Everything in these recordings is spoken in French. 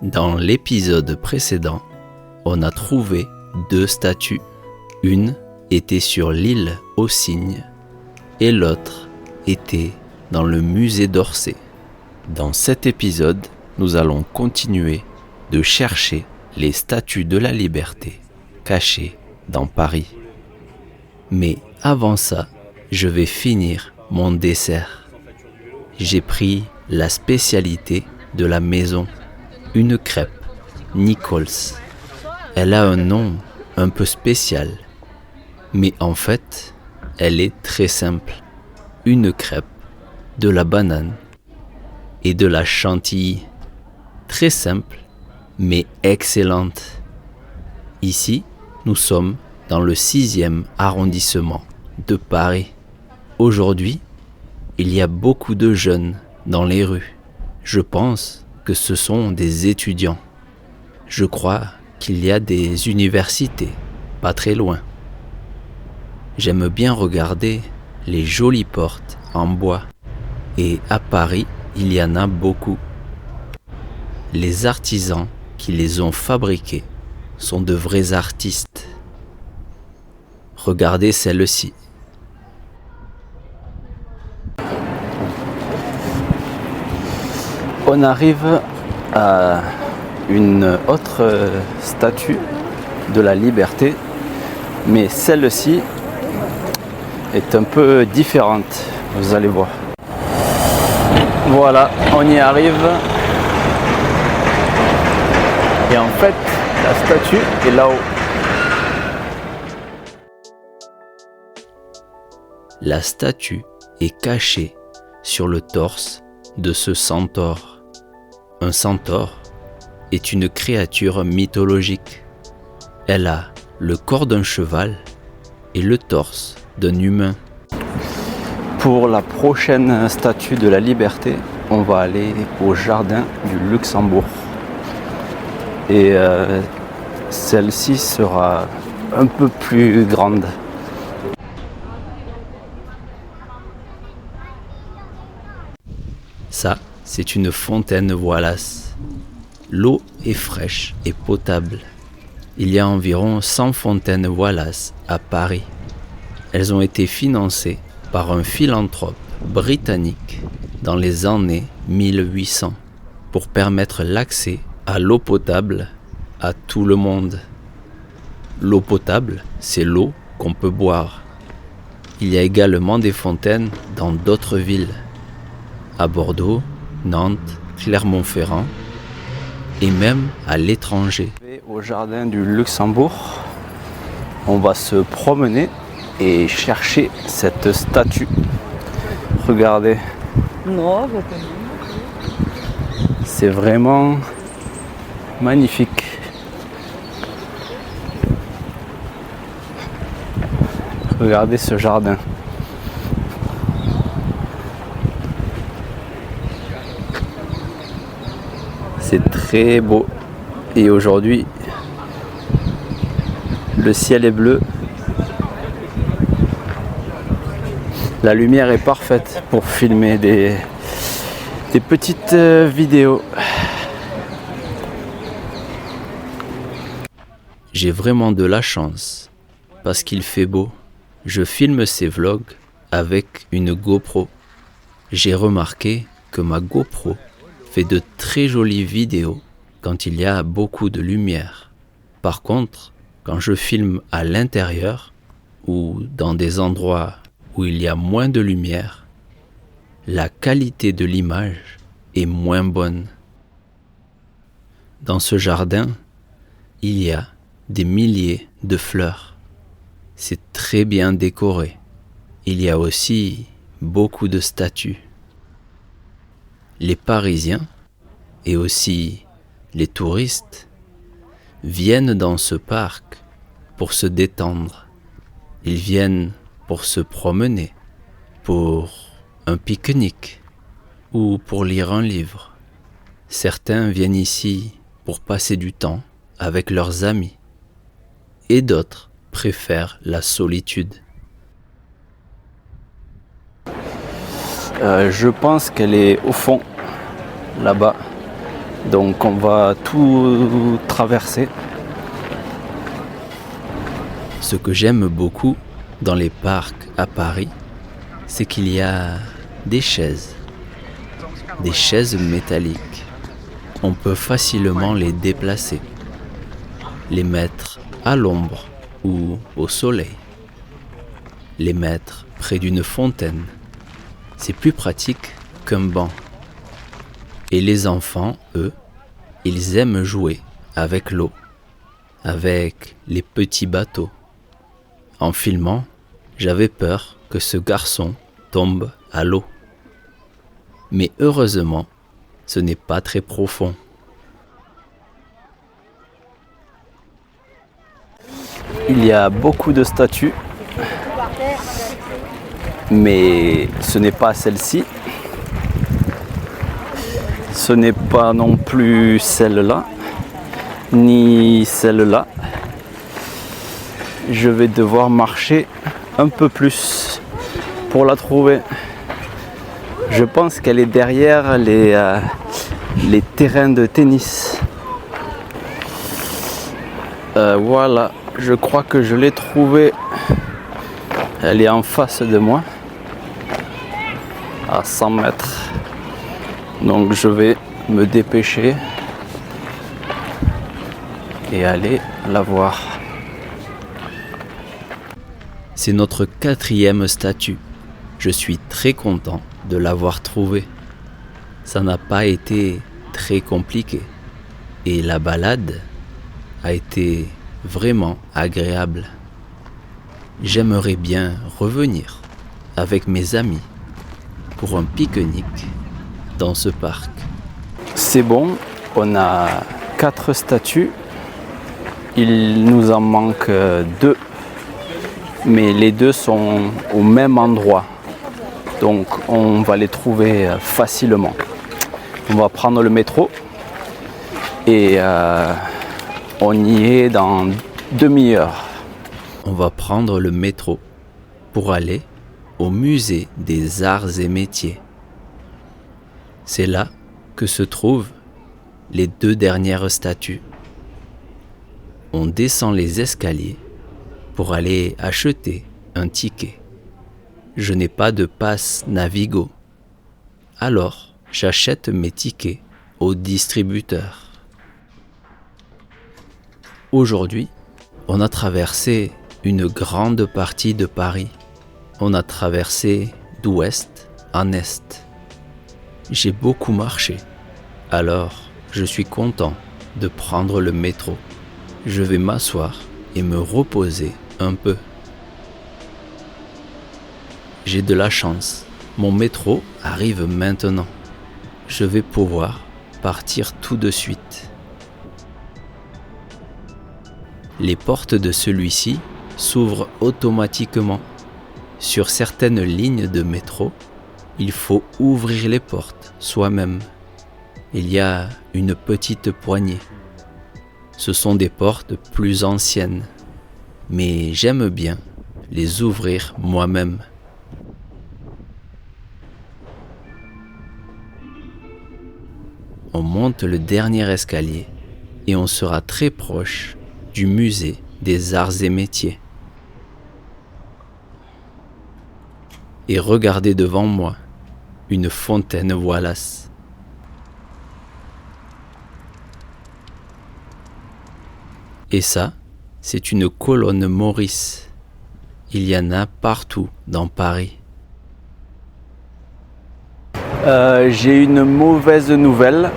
Dans l'épisode précédent, on a trouvé 2 statues. Une était sur l'île aux Cygnes et l'autre était dans le musée d'Orsay. Dans cet épisode, nous allons continuer de chercher les statues de la liberté cachées dans Paris. Mais avant ça, je vais finir mon dessert. J'ai pris la spécialité de la maison, une crêpe Nichols. Elle a un nom un peu spécial, mais en fait, elle est très simple. Une crêpe, de la banane et de la chantilly. Très simple, mais excellente. Ici, nous sommes dans le 6e arrondissement de Paris. Aujourd'hui, il y a beaucoup de jeunes dans les rues. Je pense que ce sont des étudiants. Je crois qu'il y a des universités pas très loin. J'aime bien regarder les jolies portes en bois. Et à Paris, il y en a beaucoup. Les artisans qui les ont fabriquées sont de vrais artistes. Regardez celle-ci. On arrive à une autre statue de la liberté, mais celle-ci est un peu différente, vous allez voir. Voilà, on y arrive. Et en fait, la statue est là-haut. La statue est cachée sur le torse de ce centaure. Un centaure est une créature mythologique. Elle a le corps d'un cheval et le torse d'un humain. Pour la prochaine statue de la liberté, on va aller au jardin du Luxembourg. Et celle-ci sera un peu plus grande. Ça, c'est une fontaine Wallace. L'eau est fraîche et potable. Il y a environ 100 fontaines Wallace à Paris. Elles ont été financées par un philanthrope britannique dans les années 1800 pour permettre l'accès à l'eau potable à tout le monde. L'eau potable, c'est l'eau qu'on peut boire. Il y a également des fontaines dans d'autres villes, à Bordeaux, Nantes, Clermont-Ferrand et même à l'étranger. Au jardin du Luxembourg, on va se promener et chercher cette statue. Regardez. Non, c'est vraiment magnifique. Regardez ce jardin. C'est très beau. Et aujourd'hui, le ciel est bleu. La lumière est parfaite pour filmer des petites vidéos. J'ai vraiment de la chance parce qu'il fait beau. Je filme ces vlogs avec une GoPro. J'ai remarqué que ma GoPro fait de très jolies vidéos quand il y a beaucoup de lumière. Par contre, quand je filme à l'intérieur ou dans des endroits où il y a moins de lumière, la qualité de l'image est moins bonne. Dans ce jardin, il y a des milliers de fleurs. C'est très bien décoré. Il y a aussi beaucoup de statues. Les Parisiens et aussi les touristes viennent dans ce parc pour se détendre. Ils viennent pour se promener, pour un pique-nique ou pour lire un livre. Certains viennent ici pour passer du temps avec leurs amis et d'autres préfèrent la solitude. Je pense qu'elle est au fond, là-bas. Donc on va tout traverser. Ce que j'aime beaucoup dans les parcs à Paris, c'est qu'il y a des chaises métalliques. On peut facilement les déplacer, les mettre à l'ombre ou au soleil, les mettre près d'une fontaine. C'est plus pratique qu'un banc. Et les enfants, eux, ils aiment jouer avec l'eau, avec les petits bateaux. En filmant, j'avais peur que ce garçon tombe à l'eau. Mais heureusement, ce n'est pas très profond. Il y a beaucoup de statues, mais ce n'est pas celle-ci. Ce n'est pas non plus celle-là, ni celle-là. Je vais devoir marcher un peu plus pour la trouver. Je pense qu'elle est derrière les terrains de tennis. Voilà, je crois que je l'ai trouvée. Elle est en face de moi, à 100 mètres. Donc je vais me dépêcher et aller la voir. C'est notre 4e statue. Je suis très content de l'avoir trouvée. Ça n'a pas été très compliqué. Et la balade a été vraiment agréable. J'aimerais bien revenir avec mes amis pour un pique-nique dans ce parc. C'est bon, on a 4 statues. Il nous en manque 2. Mais les 2 sont au même endroit. Donc on va les trouver facilement. On va prendre le métro et on y est dans demi-heure. On va prendre le métro pour aller au musée des arts et métiers. C'est là que se trouvent les 2 dernières statues. On descend les escaliers pour aller acheter un ticket. Je n'ai pas de passe Navigo. Alors, j'achète mes tickets au distributeur. Aujourd'hui, on a traversé une grande partie de Paris. On a traversé d'ouest en est. J'ai beaucoup marché. Alors, je suis content de prendre le métro. Je vais m'asseoir et me reposer un peu. J'ai de la chance. Mon métro arrive maintenant. Je vais pouvoir partir tout de suite. Les portes de celui-ci s'ouvrent automatiquement. Sur certaines lignes de métro, il faut ouvrir les portes soi-même. Il y a une petite poignée. Ce sont des portes plus anciennes, mais j'aime bien les ouvrir moi-même. On monte le dernier escalier et on sera très proche du musée des arts et métiers. Et regardez devant moi, une fontaine Wallace. Et ça, c'est une colonne Maurice. Il y en a partout dans Paris. J'ai une mauvaise nouvelle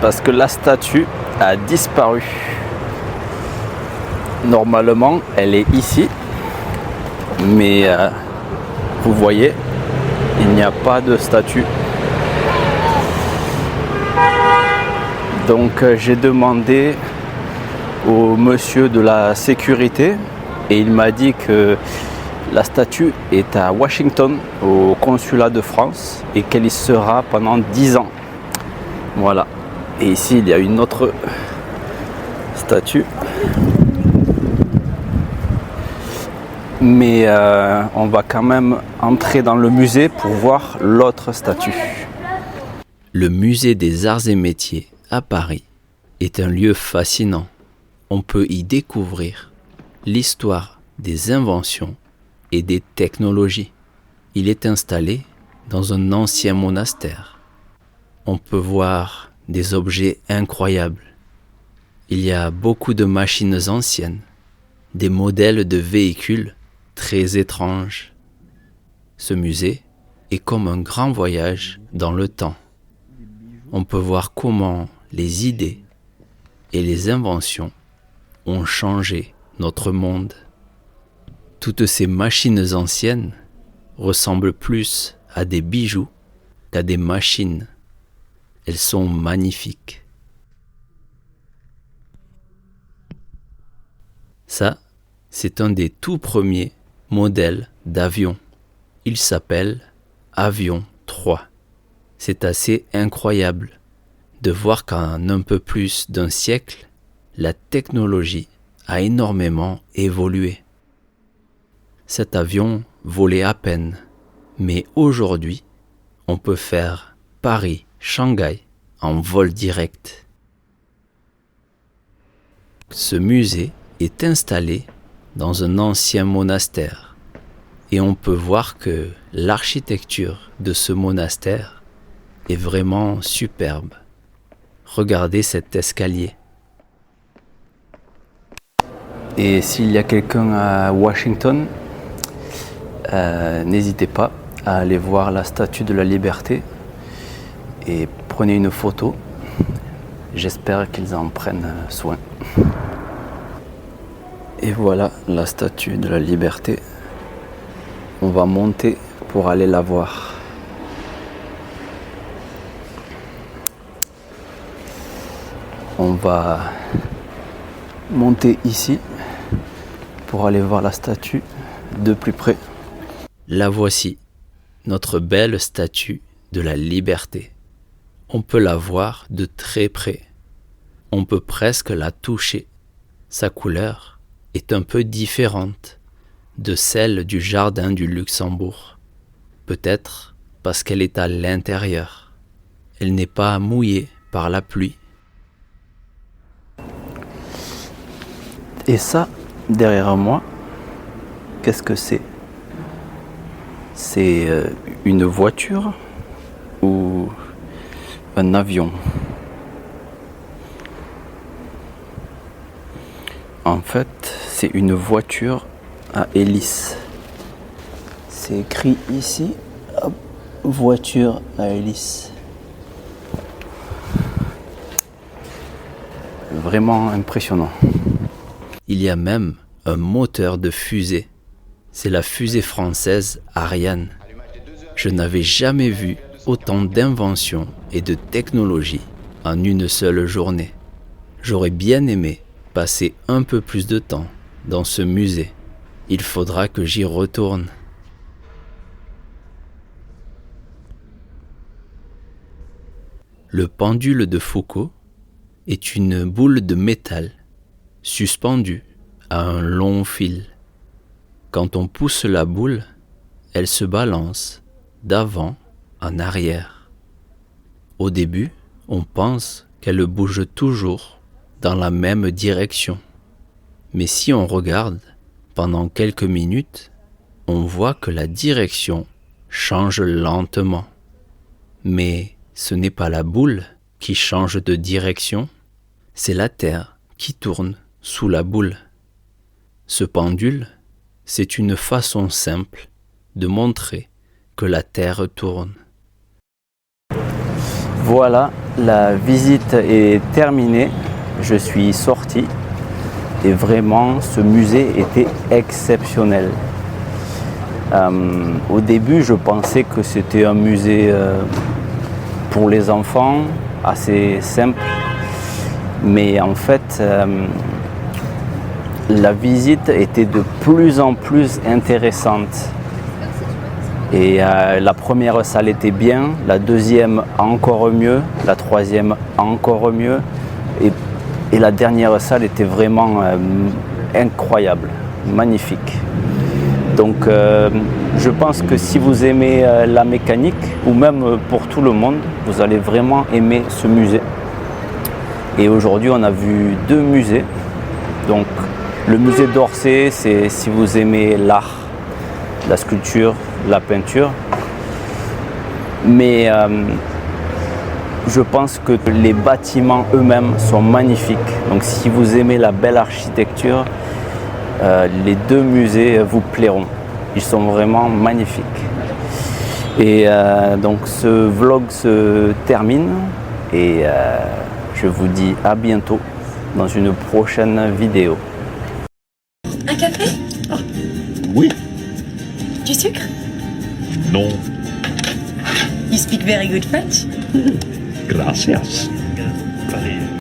parce que la statue a disparu. Normalement, elle est ici, mais vous voyez, il n'y a pas de statue. Donc j'ai demandé au monsieur de la sécurité et il m'a dit que la statue est à Washington, au consulat de France, et qu'elle y sera pendant 10 ans. Voilà. Et ici, il y a une autre statue. Mais on va quand même entrer dans le musée pour voir l'autre statue. Le musée des arts et métiers à Paris est un lieu fascinant. On peut y découvrir l'histoire des inventions et des technologies. Il est installé dans un ancien monastère. On peut voir des objets incroyables. Il y a beaucoup de machines anciennes, des modèles de véhicules très étranges. Ce musée est comme un grand voyage dans le temps. On peut voir comment les idées et les inventions ont changé notre monde. Toutes ces machines anciennes ressemblent plus à des bijoux qu'à des machines. Elles sont magnifiques. Ça, c'est un des tout premiers modèles d'avion. Il s'appelle Avion 3. C'est assez incroyable de voir qu'en un peu plus d'un siècle, la technologie a énormément évolué. Cet avion volait à peine, mais aujourd'hui, on peut faire Paris-Shanghai en vol direct. Ce musée est installé dans un ancien monastère et on peut voir que l'architecture de ce monastère est vraiment superbe. Regardez cet escalier. Et s'il y a quelqu'un à Washington, n'hésitez pas à aller voir la Statue de la Liberté et prenez une photo. J'espère qu'ils en prennent soin. Et voilà la Statue de la Liberté. On va monter pour aller la voir. On va monter ici pour aller voir la statue de plus près. La voici, notre belle statue de la Liberté. On peut la voir de très près. On peut presque la toucher. Sa couleur est un peu différente de celle du jardin du Luxembourg. Peut-être parce qu'elle est à l'intérieur. Elle n'est pas mouillée par la pluie. Et ça, derrière moi, qu'est-ce que c'est? C'est une voiture ou un avion? En fait, c'est une voiture à hélice. C'est écrit ici, hop, voiture à hélice. Vraiment impressionnant. Il y a même un moteur de fusée. C'est la fusée française Ariane. Je n'avais jamais vu autant d'inventions et de technologies en une seule journée. J'aurais bien aimé passer un peu plus de temps dans ce musée. Il faudra que j'y retourne. Le pendule de Foucault est une boule de métal suspendue à un long fil. Quand on pousse la boule, elle se balance d'avant en arrière. Au début, on pense qu'elle bouge toujours dans la même direction. Mais si on regarde pendant quelques minutes, on voit que la direction change lentement. Mais ce n'est pas la boule qui change de direction, c'est la Terre qui tourne sous la boule. Ce pendule, c'est une façon simple de montrer que la Terre tourne. Voilà, la visite est terminée. Je suis sorti et vraiment ce musée était exceptionnel. Au début, je pensais que c'était un musée pour les enfants, assez simple. Mais en fait, la visite était de plus en plus intéressante. Et la première salle était bien, la deuxième encore mieux, la troisième encore mieux. Et la dernière salle était vraiment incroyable, magnifique. Donc je pense que si vous aimez la mécanique, ou même pour tout le monde, vous allez vraiment aimer ce musée. Et aujourd'hui, on a vu 2 musées. Donc, le musée d'Orsay, c'est si vous aimez l'art, la sculpture, la peinture. Mais je pense que les bâtiments eux-mêmes sont magnifiques. Donc, si vous aimez la belle architecture, les 2 musées vous plairont. Ils sont vraiment magnifiques. Et donc, ce vlog se termine. Et je vous dis à bientôt dans une prochaine vidéo. Un café? Oui, Du sucre? non, You speak very good French. gracias.